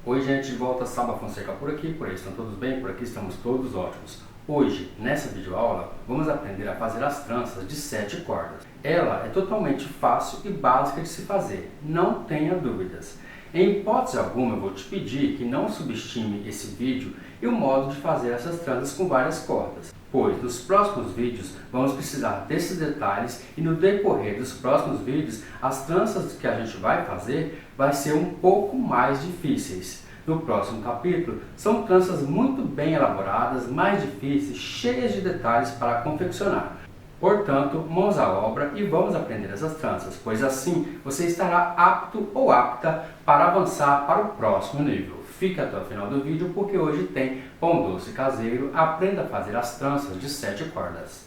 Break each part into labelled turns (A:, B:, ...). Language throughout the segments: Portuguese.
A: Oi gente, de volta, Saba Fonseca por aqui, por aí estão todos bem? Por aqui estamos todos ótimos. Hoje, nessa videoaula, vamos aprender a fazer as tranças de 7 cordas. Ela é totalmente fácil e básica de se fazer, não tenha dúvidas. Em hipótese alguma, eu vou te pedir que não subestime esse vídeo e o modo de fazer essas tranças com várias cordas, pois nos próximos vídeos vamos precisar desses detalhes e no decorrer dos próximos vídeos as tranças que a gente vai fazer vai ser um pouco mais difíceis. No próximo capítulo são tranças muito bem elaboradas, mais difíceis, cheias de detalhes para confeccionar. Portanto, mãos à obra e vamos aprender essas tranças, pois assim você estará apto ou apta para avançar para o próximo nível. Fique até o final do vídeo porque hoje tem pão doce caseiro. Aprenda a fazer as tranças de 7 cordas.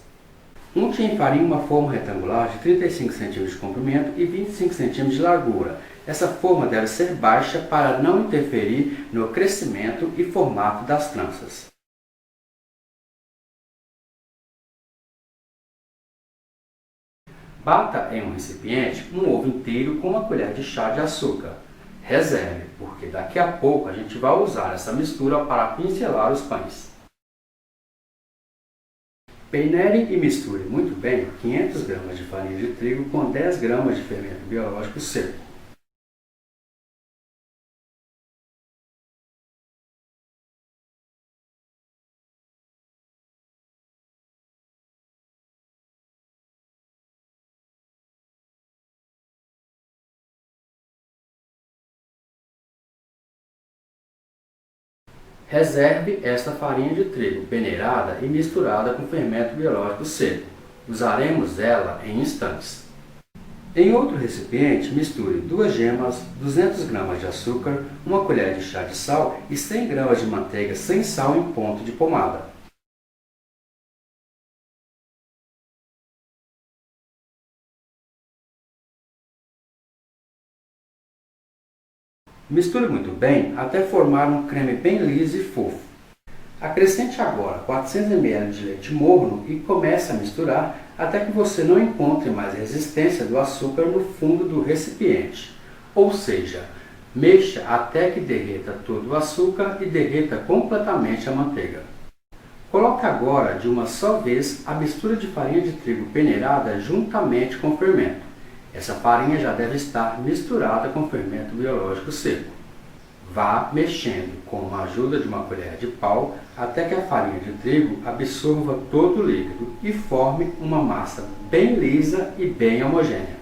A: Unte em farinha uma forma retangular de 35 cm de comprimento e 25 cm de largura. Essa forma deve ser baixa para não interferir no crescimento e formato das tranças. Bata em um recipiente um ovo inteiro com uma colher de chá de açúcar. Reserve, porque daqui a pouco a gente vai usar essa mistura para pincelar os pães. Peneire e misture muito bem 500 gramas de farinha de trigo com 10 gramas de fermento biológico seco. Reserve esta farinha de trigo peneirada e misturada com fermento biológico seco. Usaremos ela em instantes. Em outro recipiente, misture 2 gemas, 200 gramas de açúcar, uma colher de chá de sal e 100 gramas de manteiga sem sal em ponto de pomada. Misture muito bem até formar um creme bem liso e fofo. Acrescente agora 400 ml de leite morno e comece a misturar até que você não encontre mais resistência do açúcar no fundo do recipiente. Ou seja, mexa até que derreta todo o açúcar e derreta completamente a manteiga. Coloque agora de uma só vez a mistura de farinha de trigo peneirada juntamente com o fermento. Essa farinha já deve estar misturada com fermento biológico seco. Vá mexendo com a ajuda de uma colher de pau até que a farinha de trigo absorva todo o líquido e forme uma massa bem lisa e bem homogênea.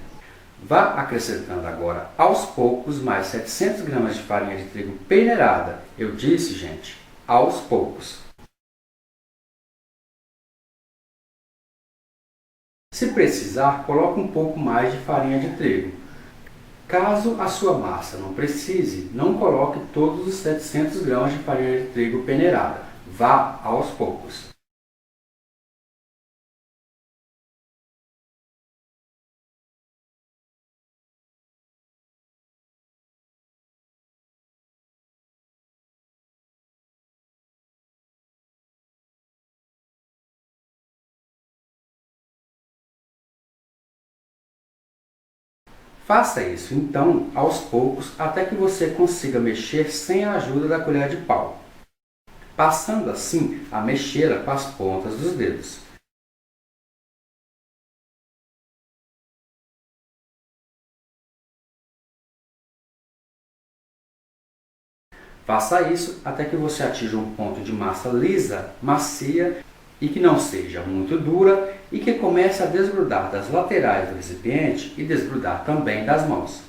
A: Vá acrescentando agora aos poucos mais 700 gramas de farinha de trigo peneirada. Eu disse, gente, aos poucos. Se precisar, coloque um pouco mais de farinha de trigo. Caso a sua massa não precise, não coloque todos os 700 gramas de farinha de trigo peneirada. Vá aos poucos. Faça isso, então, aos poucos, até que você consiga mexer sem a ajuda da colher de pau, passando assim a mexê-la com as pontas dos dedos. Faça isso até que você atinja um ponto de massa lisa, macia e que não seja muito dura e que comece a desgrudar das laterais do recipiente e desgrudar também das mãos.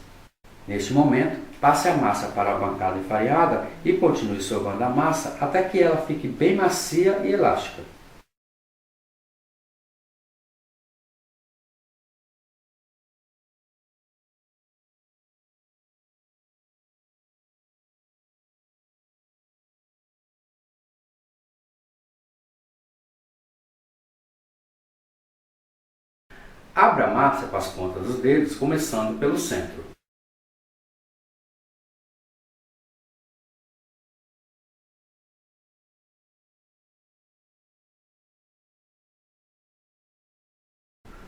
A: Neste momento, passe a massa para a bancada enfarinhada e continue sovando a massa até que ela fique bem macia e elástica. Abra a massa com as pontas dos dedos, começando pelo centro.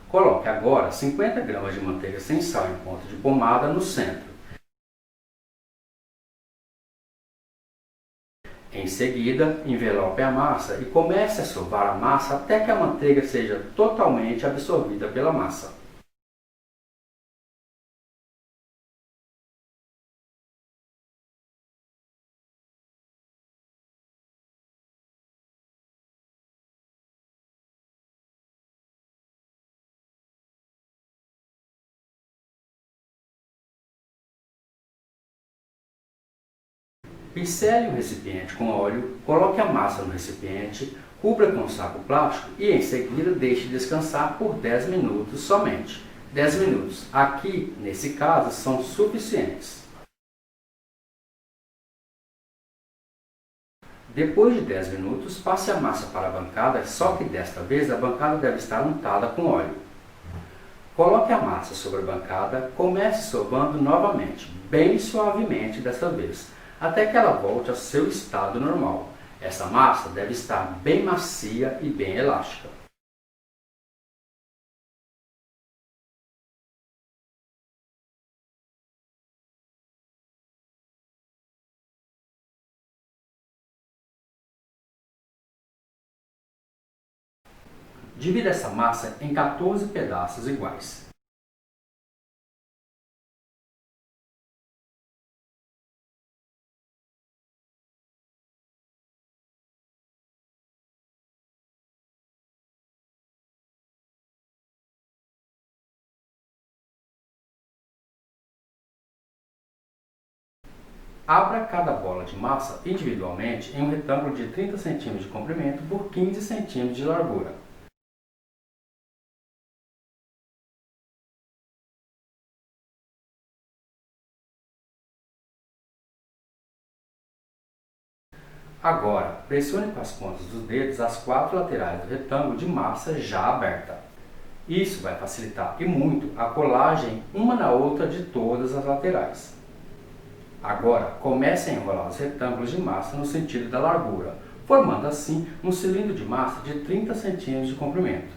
A: Coloque agora 50 gramas de manteiga sem sal em ponto de pomada no centro. Em seguida, envelope a massa e comece a sovar a massa até que a manteiga seja totalmente absorvida pela massa. Pincele o recipiente com óleo, coloque a massa no recipiente, cubra com um saco plástico e em seguida deixe descansar por 10 minutos somente. 10 minutos, aqui nesse caso, são suficientes. Depois de 10 minutos, passe a massa para a bancada, só que desta vez a bancada deve estar untada com óleo. Coloque a massa sobre a bancada, comece sovando novamente, bem suavemente desta vez, até que ela volte ao seu estado normal. Essa massa deve estar bem macia e bem elástica. Divida essa massa em 14 pedaços iguais. Abra cada bola de massa individualmente em um retângulo de 30 cm de comprimento por 15 cm de largura. Agora, pressione com as pontas dos dedos as 4 laterais do retângulo de massa já aberta. Isso vai facilitar e muito a colagem uma na outra de todas as laterais. Agora, comece a enrolar os retângulos de massa no sentido da largura, formando assim um cilindro de massa de 30 cm de comprimento.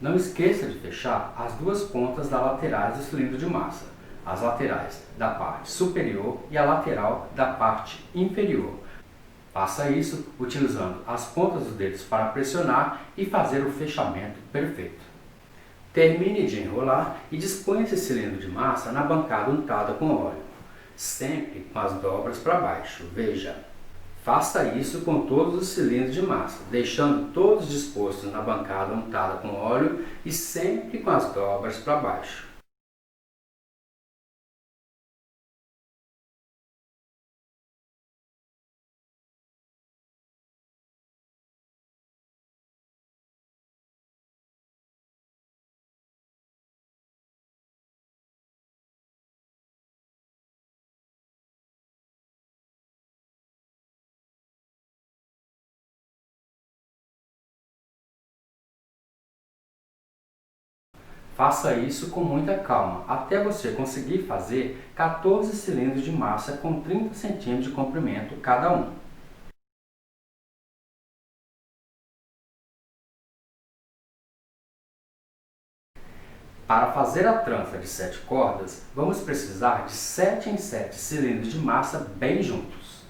A: Não esqueça de fechar as duas pontas das laterais do cilindro de massa, as laterais da parte superior e a lateral da parte inferior. Faça isso utilizando as pontas dos dedos para pressionar e fazer o fechamento perfeito. Termine de enrolar e disponha esse cilindro de massa na bancada untada com óleo, sempre com as dobras para baixo. Veja, faça isso com todos os cilindros de massa, deixando todos dispostos na bancada untada com óleo e sempre com as dobras para baixo. Faça isso com muita calma, até você conseguir fazer 14 cilindros de massa com 30 cm de comprimento cada um. Para fazer a trança de 7 cordas, vamos precisar de 7 em 7 cilindros de massa bem juntos.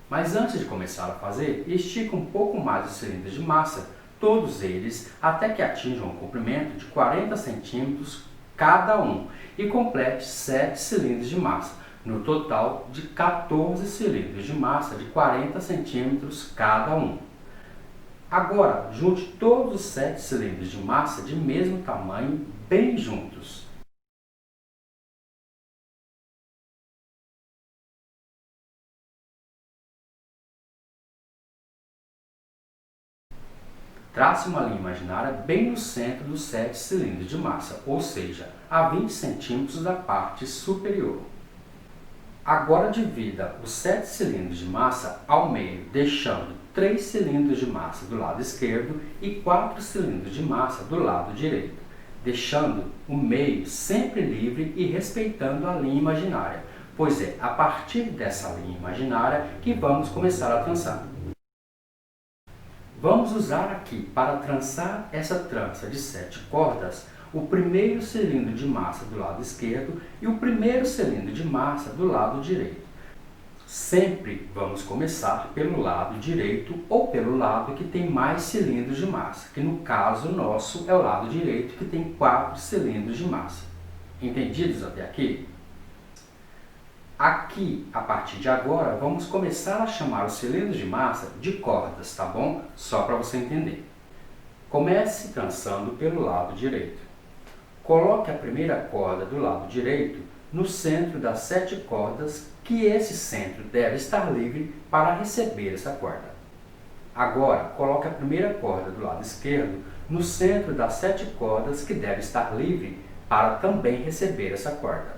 A: Mas antes de começar a fazer, estique um pouco mais os cilindros de massa, todos eles até que atinjam um comprimento de 40 cm cada um e complete 7 cilindros de massa, no total de 14 cilindros de massa de 40 cm cada um. Agora, junte todos os 7 cilindros de massa de mesmo tamanho bem juntos. Trace uma linha imaginária bem no centro dos 7 cilindros de massa, ou seja, a 20 cm da parte superior. Agora divida os 7 cilindros de massa ao meio, deixando 3 cilindros de massa do lado esquerdo e 4 cilindros de massa do lado direito, deixando o meio sempre livre e respeitando a linha imaginária, pois é a partir dessa linha imaginária que vamos começar a trançar. Vamos usar aqui para trançar essa trança de 7 cordas o primeiro cilindro de massa do lado esquerdo e o primeiro cilindro de massa do lado direito. Sempre vamos começar pelo lado direito ou pelo lado que tem mais cilindros de massa, que no caso nosso é o lado direito, que tem 4 cilindros de massa. Entendidos até aqui? Aqui, a partir de agora, vamos começar a chamar os cilindros de massa de cordas, tá bom? Só para você entender. Comece trançando pelo lado direito. Coloque a primeira corda do lado direito no centro das 7 cordas, que esse centro deve estar livre para receber essa corda. Agora, coloque a primeira corda do lado esquerdo no centro das 7 cordas, que deve estar livre para também receber essa corda.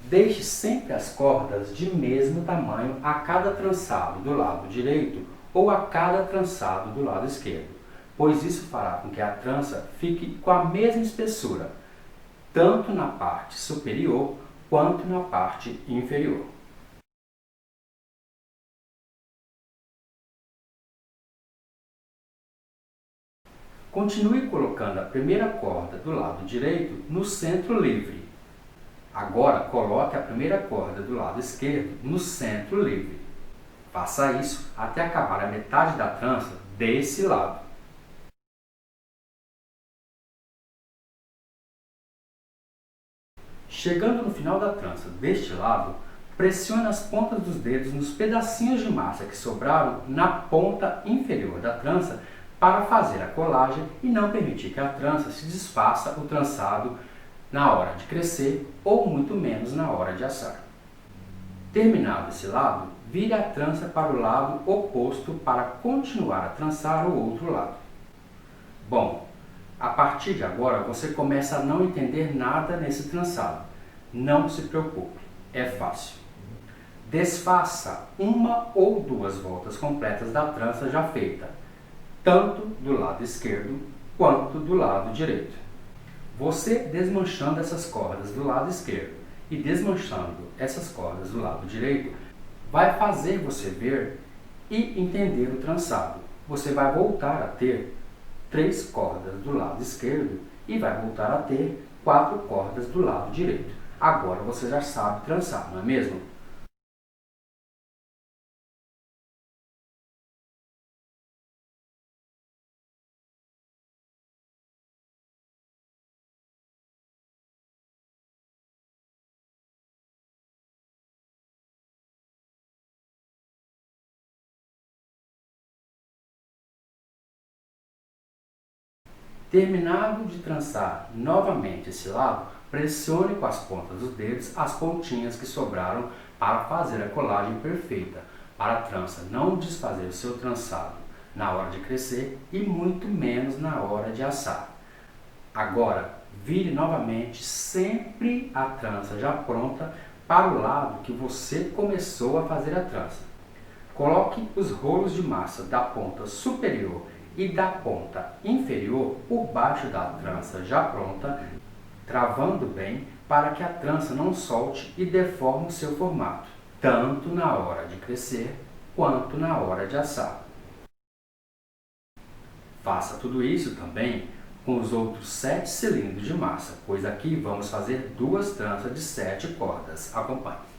A: Deixe sempre as cordas de mesmo tamanho a cada trançado do lado direito ou a cada trançado do lado esquerdo, pois isso fará com que a trança fique com a mesma espessura, tanto na parte superior quanto na parte inferior. Continue colocando a primeira corda do lado direito no centro livre. Agora, coloque a primeira corda do lado esquerdo no centro livre. Faça isso até acabar a metade da trança desse lado. Chegando no final da trança deste lado, pressione as pontas dos dedos nos pedacinhos de massa que sobraram na ponta inferior da trança para fazer a colagem e não permitir que a trança se desfaça o trançado na hora de crescer ou muito menos na hora de assar. Terminado esse lado, vire a trança para o lado oposto para continuar a trançar o outro lado. Bom, a partir de agora você começa a não entender nada nesse trançado. Não se preocupe, é fácil. Desfaça uma ou duas voltas completas da trança já feita, tanto do lado esquerdo quanto do lado direito. Você desmanchando essas cordas do lado esquerdo e desmanchando essas cordas do lado direito vai fazer você ver e entender o trançado. Você vai voltar a ter 3 cordas do lado esquerdo e vai voltar a ter 4 cordas do lado direito. Agora você já sabe trançar, não é mesmo? Terminado de trançar novamente esse lado, pressione com as pontas dos dedos as pontinhas que sobraram para fazer a colagem perfeita, para a trança não desfazer o seu trançado na hora de crescer e muito menos na hora de assar. Agora, vire novamente sempre a trança já pronta para o lado que você começou a fazer a trança. Coloque os rolos de massa da ponta superior e da ponta inferior por baixo da trança já pronta, travando bem para que a trança não solte e deforme o seu formato, tanto na hora de crescer quanto na hora de assar. Faça tudo isso também com os outros 7 cilindros de massa, pois aqui vamos fazer 2 tranças de 7 cordas. Acompanhe.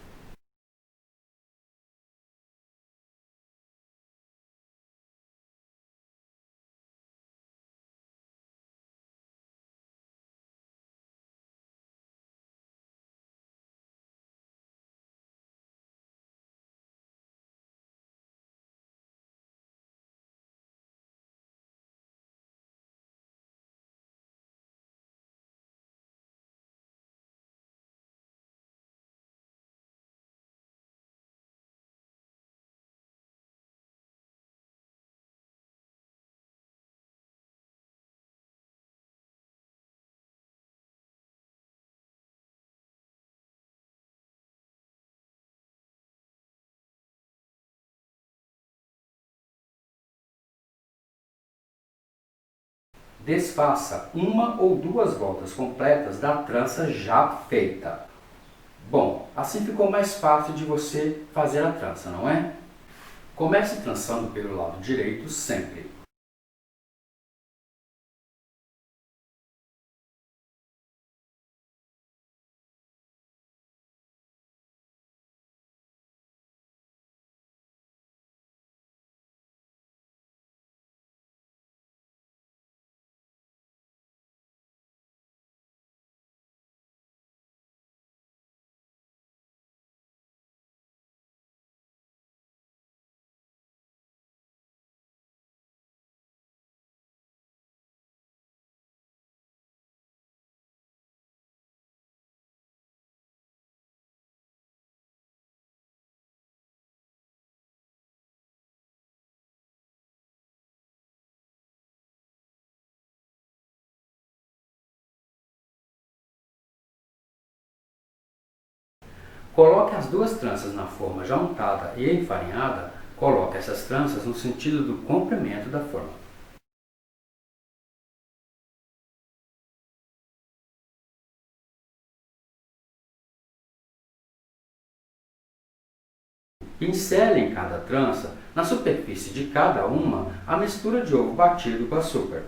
A: Desfaça uma ou duas voltas completas da trança já feita. Bom, assim ficou mais fácil de você fazer a trança, não é? Comece trançando pelo lado direito sempre. Coloque as duas tranças na forma já untada e enfarinhada. Coloque essas tranças no sentido do comprimento da forma. Pincele em cada trança, na superfície de cada uma, a mistura de ovo batido com açúcar.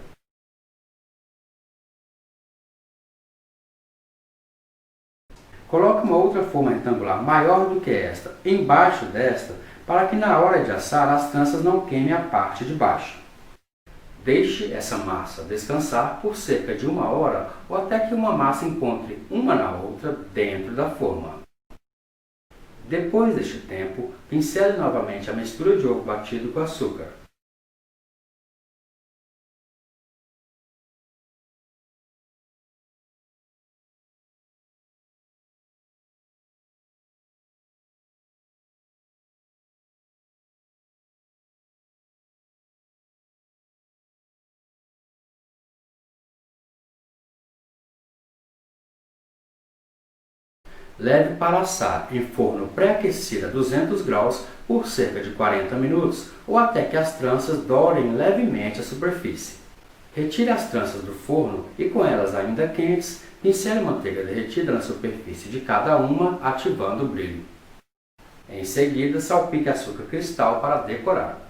A: Coloque uma outra forma retangular maior do que esta embaixo desta, para que na hora de assar as tranças não queimem a parte de baixo. Deixe essa massa descansar por cerca de 1 hora ou até que uma massa encontre uma na outra dentro da forma. Depois deste tempo, pincele novamente a mistura de ovo batido com açúcar. Leve para assar em forno pré-aquecido a 200 graus por cerca de 40 minutos ou até que as tranças dourem levemente a superfície. Retire as tranças do forno e, com elas ainda quentes, pincele manteiga derretida na superfície de cada uma, ativando o brilho. Em seguida, salpique açúcar cristal para decorar.